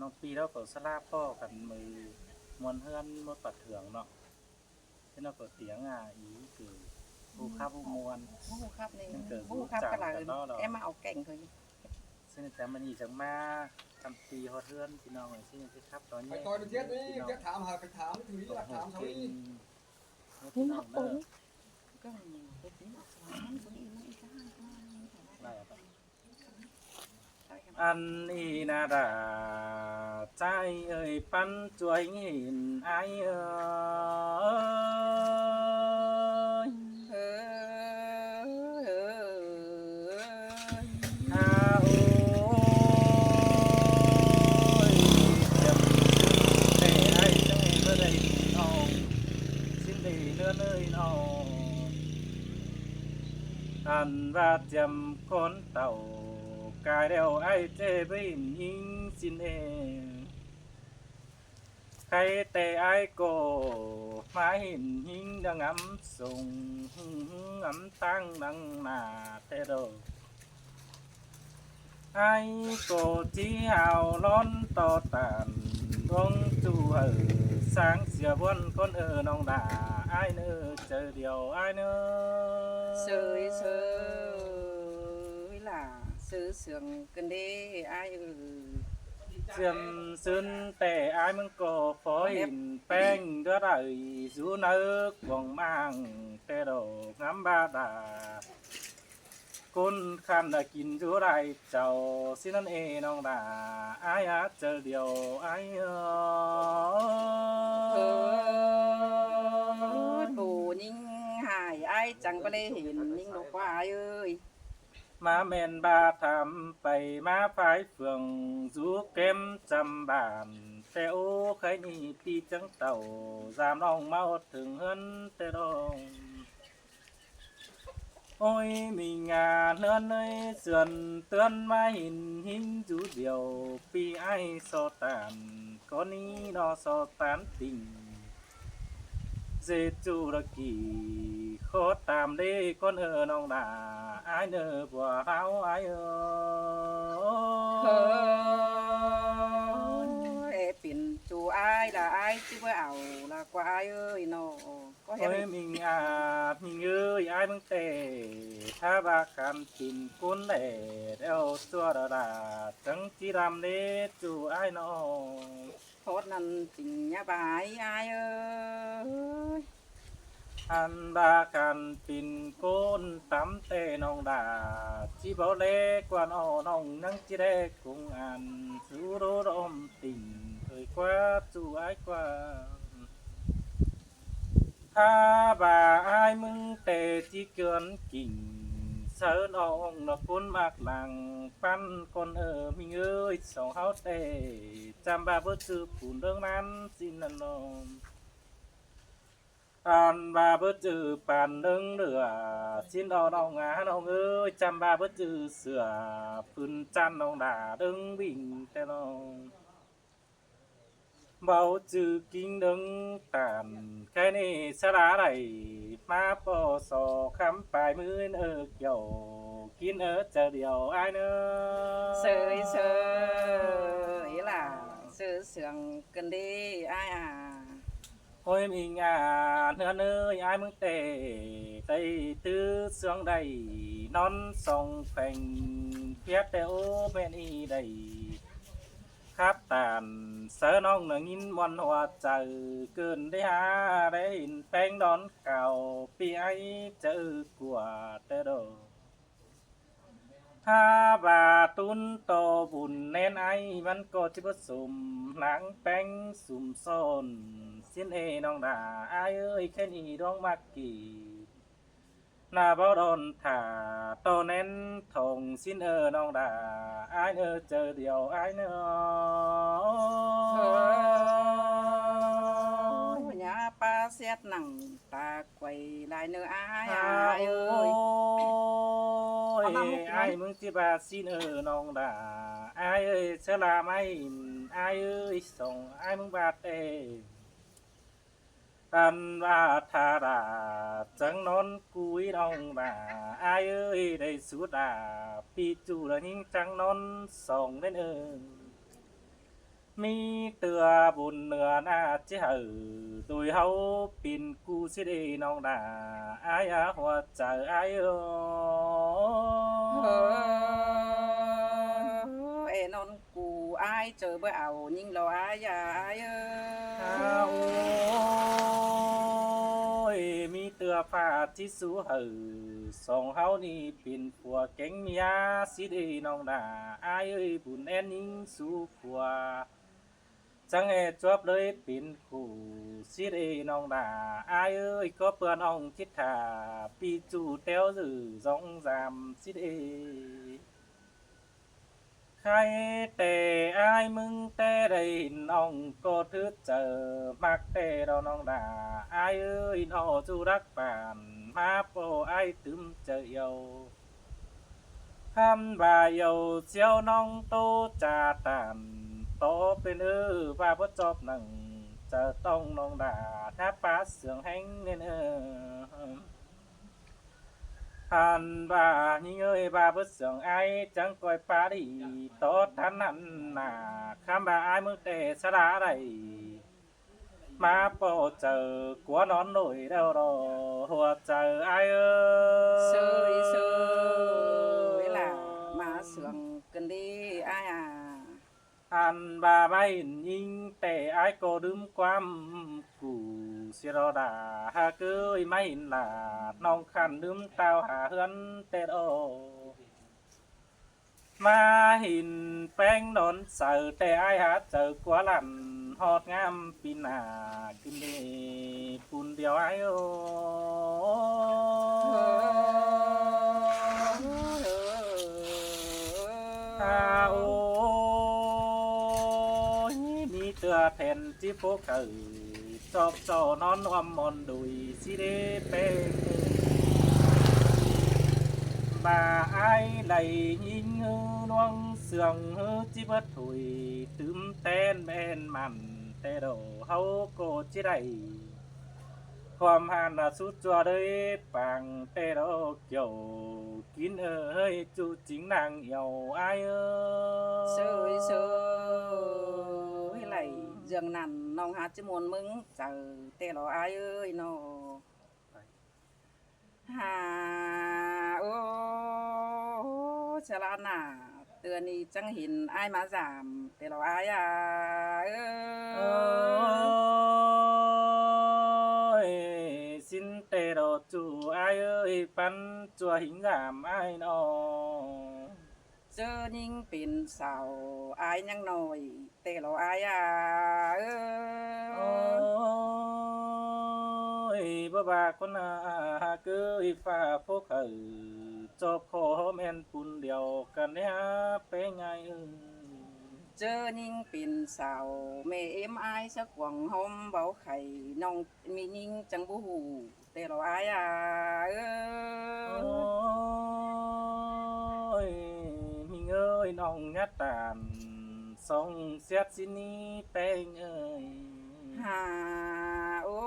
น้องปีแล้วก็สลาพ่อกันมือมวนเฮือนมดปัดเถืองเนาะที่เราก็เตียงอีคือผู้ค้าผู้มวลผู้ครับนี่นั่นเกิดผู้ครับกะหลา กันเนาะเรา แอมาเอาแก่งเขาอยู่ซึ่งแต่มันนี่จังมาทำปีฮอดเฮือนพี่น้องซึ่งที่ครับตอนนี้ ไปต่อยเทียดนี่เทียดถามหาไปถามถึงหลักถามเขาอีก พี่น้องเด้อ ก็เฮ็ดนี่เอาสารมันคนอีมันอีกห้าก็ ได้ครับอันนี้นาดาใจเอ่ยปันช่วยเห็นไอเอ่ย เออาโอ้ยเจ็บแต่ไอ้จังเมื่อใดน้องสิ้นดีเลื่อนเลยน้องอันว่าจำคนเต่ากายเดียวไอ้เจ็บยิงสิ้นเองใครแต่ไอ้ก็มาเห็นหิงดังงำส่งงำตั้งดังหน้าแต่โดไอ้ก็จีเอาล้อนต่อตานดวงจูsáng xưa buồn con nong đà ai nữa chờ điều ai nữa sơi sơi là sơi sườn cần đi ai Dầm xuân tè ai mừng cổ phó hình bèn đưa đợi rú nước vòng mang tè đồ ngắm ba đà côn khăn đã kín rú đại chầu xin ăn nong đà ai chờ điều ai đồ nhưng hài ai chẳng có lẽ hiện nhưng đồ qua ai ơi má men ba thăm bày má phái phường rú kem trăm bàn xe ô khái nhị ti trắng tàu giam lòng mau thường hơn tê đông ôi mình nơn ơi sườn tươn má hình rú điều pi ai so tàn có ní nó so tán tình dê chu là kỳ khó tạm đi con nong đà ai nơ bùa áo ai ơi biển chủ ai là ai chứ với ảo là qua ai ơi nó có ôi mình ơi ai mừng tề tha ba khăn tìm cuốn lẻ đeo xua đà chẳng chỉ làm đi chủ ai nó thốt năn tình nhà bà ai ơi anh ba khăn tìm cuốn tắm tề nong đà chỉ bảo lê quan nong nắng chỉ để cùng ăn chú đô ôm tình thời qua chủ ai qua tha bà ai mừng tề chỉ cưỡng kình sớ nong nó cuốn mạc làng pan con mình ơi sầu háo tề chăm ba bớt chữ phun đơn nan xin lần nong an ba bớt chữ bàn đơn lửa xin nong nong ơi chăm ba bớt chữ sửa phun chăn nong đà đơn bình tè nong bao chữ kinh đứng tàn cái này xa đá này má bò sò khám bài mươn kiểu kín chờ điều ai nữa sơi sơi là sơi sườn cần đi ai ôi mình nữa ơi ai mừng tề tây tư sương đầy non sông phèn phía tê ô bên y đầy khắp tàn sớ nong nở nghìn mòn hoa chờ cơn đấy ha đấy hình phèn đón cào pi ấy chữ của tê đồ tha bà tun to bùn nên ai vẫn có chỉ bất sùm nắng bánh sùm son xin nong đà ai ơi khen ý đong mắc kỳ na bao đòn thả to nên thòng xin nong đà ai chờ điều ai nữa nhà ba xét nặng ta quay lại nữa ai ai ơi ai mừng chỉ bà xin nong đà ai ơi sẽ làm ai ơi sống ai mừng bà tê ăn ba tha đà chẳng non cúi nong đà ai ơi đây suốt đà pi chu là những trắng non sống lên มีเตือบุญเหนือหน้าเจ้าโดยเฮาปินกูสิได้น้องดาอายอาหัวใจอายเอนอนกูอายเจอเบื่อเอายิ่งเราอายอย่าอายโอ้ยมีเตือฟ้าที่สู้สองเฮานี่เป็นผัวแก๊งเมียสิได้น้องดาอายเอ้ยบุญแอนนิ่งสู้ผัวจังจวบเลยเป็นคู่สิได้น้องดาอายเอ้ยก็เปื้อนอ่องทิศถาปีจูเต้วหรือสองสามสิได้ใครแต่อายมึงแต่ได้น้องก็ถือเจอมักแต่เราน้องดาอายเอ้ยน้อจูรักป่านมาโปอายตึมเจอเยาคำว่าเยาเจียวน้องโตจาตันโตเป็นว่าบ่จบหนังจะต้องน้องดาถ้าป้าเสืองแห้งเงินหันว่านี่เอ้ยว่าบ่เสืองไอจังก้อยปาดีโตทันนั้นน่ะคำว่าอายมึงแต่สระใดมาโปเจอกลัวนอนหน่อยแล้วรอหัวใจไอเอ้ย เวลามาเสืองกันดีอายอันบ่าไม่ยิงแต่ไอ้ก็ดื่มความกูเสียรอดาหาเกยไม่หลาดน้องขันดื่มเต้าหาเฮือนแต่โอมาหินแป้งนอนเสือแต่ไอ้หาเจอกว่าลันฮอดงามปีหน้ากินนี่ปุ่นเดียวไอ้โอโอมีเตือแผ่นที่พวกเอ๋ยจอบจอนอนวมมอนดุยสิเดเป็นบาไอไหลยิงหือนวงเสืองหือจิบถุยตึมเต้นแม่นมันแต่โดเฮาโกจิได้ความหันสุดจัวเลยปังแต่โดเกี่ยวกินเอ้ยจูจิงนางเหี่ยวไอเอ้ย ไหลเรื่องนั้นน้องหาจมวนมึงเจอแต่เราอายเอ้ยน้อหาโอ้ฉลาดน่ะเตือนนี้จังเห็นอายมาสามแต่เราอายเอ้ยสินเตโรจูไอเอ้ยปันจัวหิงงามไอน้อเจอยิ่งเป็นสาวอายยังน้อยแต่เราอายโอ้ยบ่บาคนหาเกยฟ้าพวกจบขอแม่นปุ่นเดียวกันเนี่ยไปไงเจอยิ่งเป็นสาวแม่เอ็มอายสักหวังหอมเบาไข่น้องมียิ่งจังบูหูแต่เราอายโอ้ยมีเอ้ยน้องยัดตานส่องเสียดสินี้แป้งเอ้ยหาโอ้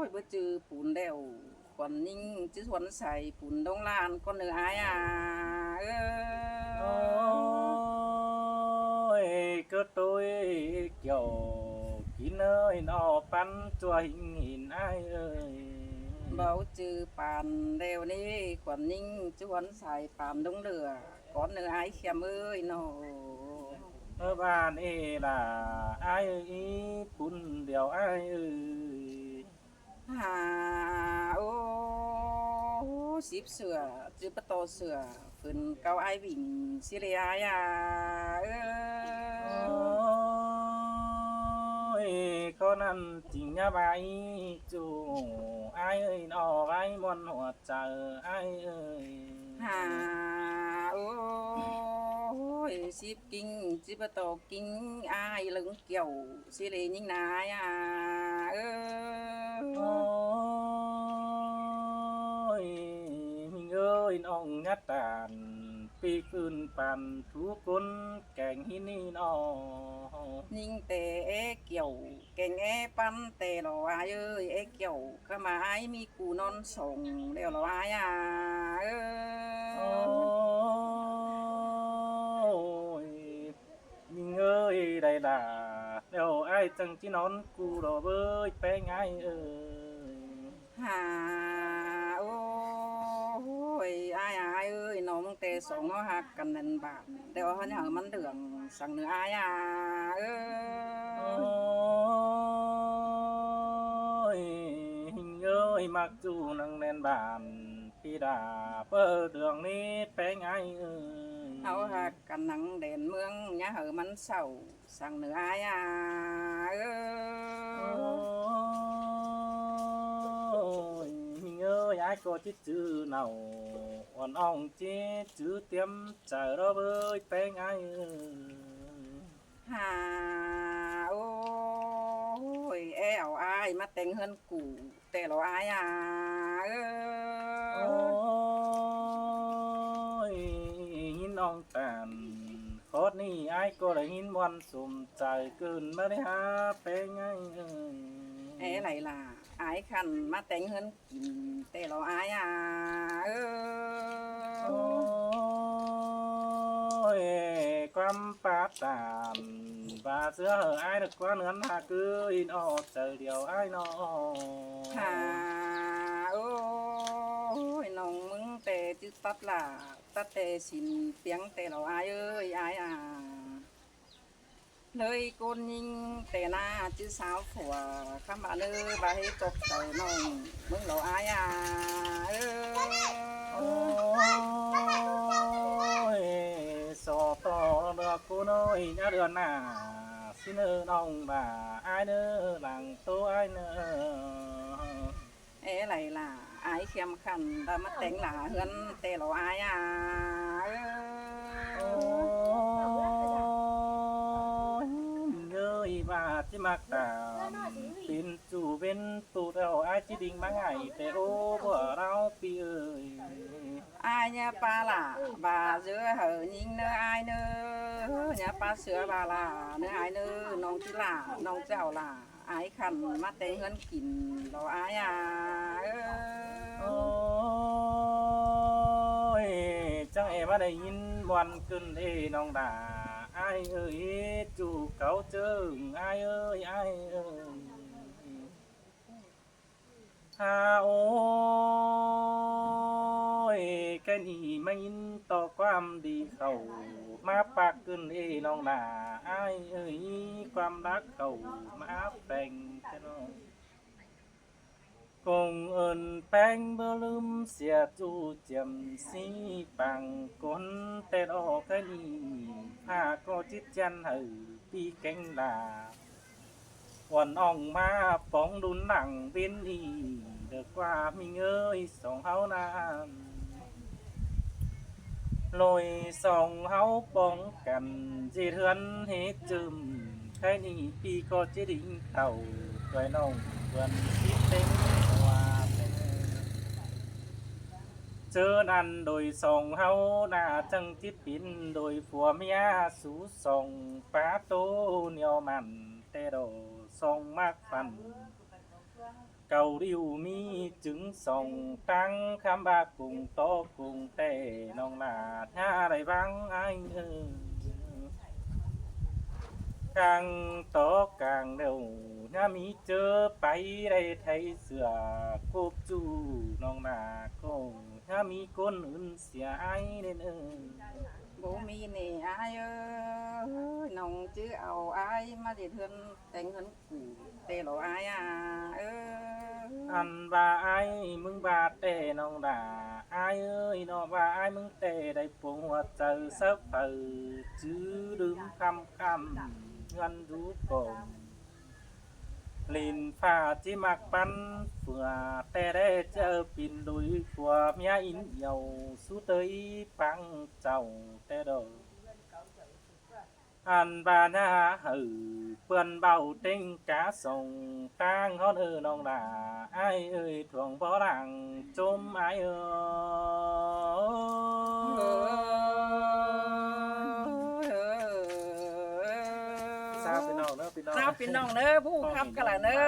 ยบ่จือปูนเดวขวัญยิ่งจื้อสวนใส่ปูนดงลานก็เนื้ออายโอ้ยก็ตัวเกี่ยวกินเอ้ยนอปันจัวหินหินไอเอ้ยเบาจือปานเดวนี้ขวัญยิ่งจื้อสวนใส่ปานดงเดือก้อนเนื้ออายเขียมเอ้ยน้อบ้านล่ะไอ้ปุ่นเดียวไอ้เอ้ยหาโอ้สิบเสือจือประโตเสือฝืนเกาไอวิ่งสิเรียโอ้ยก็นั่นจริงนะใบจูไอ้เอ้ยนอไอ้มอนหัวใจไอ้เอ้ยหาโอ้ยสิบกิ้งสิบโตกิ้งอายลึงเกี่ยวสิเรยิ่งนายโอ้ยมีเอ้ยน้องงัดตานปีขึ้นปันทุกคนแกงหินนี่นอยิ่งแต่เกี่ยวแกงปั้นแต่เราอายเอ้ยเกี่ยวก็มาไอมีกูนอนส่งเดี๋ยวเราอายโอ้ยมีเอ้ย lại là đâu ai chẳng chỉ nón cu đồ bơi bé ngay ơi หาโอ้ยอายเอ้ยน้องแต่สองเขาหักกันนั่นบาดเดี๋ยวเขาเนี่ยมันเดืองสั่งเนื้ออายเอ้ย ôi hình ơi mặc dù nâng lên bàn khi đã bơ đường đi bé ngay ơi เขาหักกันหนังเด่นเมืองเนี่ยเหอมันเศร้าสั่งเนื้ออายเอ้ย ôi hình ơi ai có chữ chữ nào còn ông chết chữ tiêm trời đó với bé ngay ơi หาโอ้ยแอวอายมาแต่งเฮือนกูแต่เราอายเอ้ย ôi nhìn ông tàn khót ni ai có để nhìn quan sùm trời cơn mà đi ha bé ngay ơi แอไหลล่ะอายคันมาแต่งเฮือนกินแต่เราอายเอ้ย ôi quan phát tàn và giữa hở ai được quan ngắn hạ cứ in ọ trời điều ai nó หาโอ้ยน้องมึงแต่จืดตัดล่ะตัดแต่สินเปียงแต่เราอายเอ้ยอายเลยโกนยิงแต่หน้าจื้อสาวผัวข้ามาเนื้อบาให้ตกใจน้องมึงเราอายเอ้ย ôi sò to được cô nơi nhá đường nà xin ơn ông bà ai nữa làng tô ai nữa เอ๋ไรล่ะอายเข้มขันแต่มาแต่งหล่าเฮือนแต่เราอายเอ้ย ôi bà chỉ mặc tạm tin chủ bên tụ đâu ai chỉ định mang ngày để ô bữa đâu pi ơi อายเนี่ยปลาล่ะบาเสือเหอยิงเนื้ออายเนื้อเนี่ยปลาเสือบาล่ะเนื้ออายเนื้อน้องจิล่ะน้องเจ้าล่ะอายขันมาแต่งเฮือนกินเราอายเอ้ย ôi chẳng em ở đây nhìn buồn cơn đi nong đà ai ơi chủ cậu chừng ai ơi ha ôi cái gì mà nhìn toความดีเขามาปากขึ้นเอ้น้องนาไอ้เอ้ยความรักเขามาแบ่งกันน้องคงเอินแป้งเบลืมเสียจูเจียมสีปังก้นแต่ดอกcáiนี้ผ้าก็จิตจันหือปีแกงลาวันอ่องมาป้องดุนหนังเป็นอีเด็กว่ามีเงยสองเฮานานลอยสองเฮาป้องกันจีเทือนเฮ็ดจึมแค่นี้ปีก็จะดิ่งเต่าด้วยน้องเพื่อนคิดเต็งว่าเป็นเจอนันโดยสองเฮาหน้าจังจิตปินโดยผัวเมียสู่สองป้าโตเหนียวมันแต่โดสองมากฟันเก่าดิวมีจึงส่องตั้งคำบากุงโตกุงเตน้องนาท่าไรบ้างไอ้เอcàng to càng đều nhà mi chớ bay đây thấy sửa cốp chu nong nà cô nhà mi con ưn xỉa ai nênบ่มีนี่อายเอ้ยน้องจื้อเอาอายมาเด็ดเฮือนแต่งเฮือนกูแต่เราอายเอ้ย ăn ba ai mừng ba tê nong đà ai ơi nó ba ai mừng tê đây phùng hoạt trời sắp phờ chứ đứng khăm khăm ngân rú cồn lìn pha chỉ mặc bắn vừa tê đê chơ pin đuôi của mía in dầu sú tới băng chầu tê đồ ăn ba na hử vườn bầu tinh cá sồng tang hót nong đà ai ơi thuồng bó đằng chôm ai ơi sao bên nào nữa เจ้าพี่น้องเด้อผู้ขับกันล่ะเด้อ